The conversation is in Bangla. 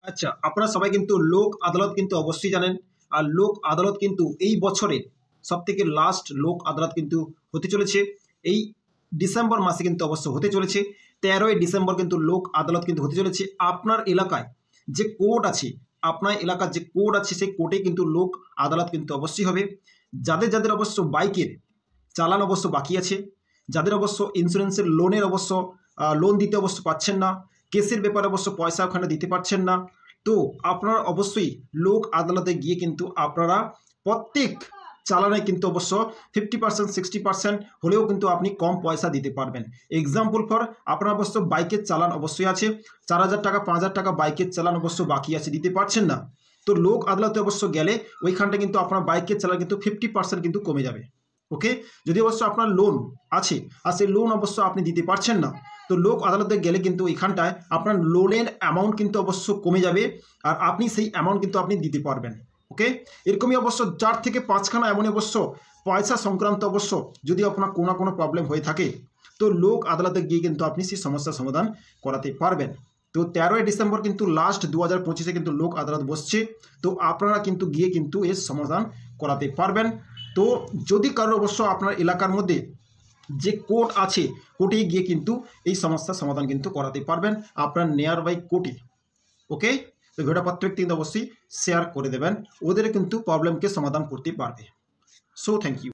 আচ্ছা, আপনারা সবাই কিন্তু লোক আদালত কিন্তু অবশ্যই জানেন। আর লোক আদালত কিন্তু এই বছরের সবথেকে লাস্ট লোক আদালত কিন্তু হতে চলেছে। এই ডিসেম্বর মাসে কিন্তু অবশ্য হতে চলেছে। 13ই ডিসেম্বর কিন্তু লোক আদালত কিন্তু হতে চলেছে। আপনার এলাকায় যে কোর্ট আছে, আপনার এলাকার যে কোর্ট আছে, সেই কোর্টে কিন্তু লোক আদালত কিন্তু অবশ্যই হবে। যাদের যাদের অবশ্য বাইকের চালান অবশ্য বাকি আছে, যাদের অবশ্য ইন্স্যুরেন্সের লোনের অবশ্য লোন দিতে অবশ্য পাচ্ছেন না, কেসের ব্যাপারে অবশ্য পয়সা ওখানে দিতে পারছেন না, তো আপনারা অবশ্যই লোক আদালতে গিয়ে কিন্তু আপনারা প্রত্যেক চালানে কিন্তু অবশ্য 50% 60% হলেও কিন্তু আপনি কম পয়সা দিতে পারবেন। এক্সাম্পল ফর আপনার অবশ্য বাইকের চালান অবশ্যই আছে, 4,000 টাকা 5,000 টাকা বাইকের চালান অবশ্য বাকি আছে, দিতে পারছেন না, তো লোক আদালতে অবশ্য গেলে ওইখানটা কিন্তু আপনার বাইকের চালান কিন্তু 50% কিন্তু কমে যাবে। ওকে, যদি অবশ্য আপনার লোন আছে আর সেই লোন অবশ্য আপনি দিতে পারছেন না, তো লোক আদালতে গেলে কিন্তু এখানটায় আপনার লোনের অ্যামাউন্ট কিন্তু অবশ্য কমে যাবে আর আপনি সেই অ্যামাউন্ট কিন্তু আপনি দিতে পারবেন। ওকে, এরকমই অবশ্য 4 থেকে 5খানা এমন অবশ্য পয়সা সংক্রান্ত অবশ্য যদি আপনার কোনো প্রবলেম হয়ে থাকে, তো লোক আদালতে গিয়ে কিন্তু আপনি সেই সমস্যার সমাধান করাতে পারবেন। তো 13ই ডিসেম্বর কিন্তু লাস্ট 2025-এ কিন্তু লোক আদালত বসছে, তো আপনারা কিন্তু গিয়ে কিন্তু এর সমাধান করাতে পারবেন। তো যদি কারো অবশ্য আপনার এলাকার মধ্যে যে কোর্ট আছে, কোর্টে গিয়ে কিন্তু এই সমস্যার সমাধান কিন্তু করাতে পারবেন আপনার নিয়ার বাই কোর্টে। ওকে, তো ভিডিওটা প্রত্যেক দিন অবশ্যই শেয়ার করে দেবেন, ওদের কিন্তু প্রবলেমকে সমাধান করতে পারবে। So thank you.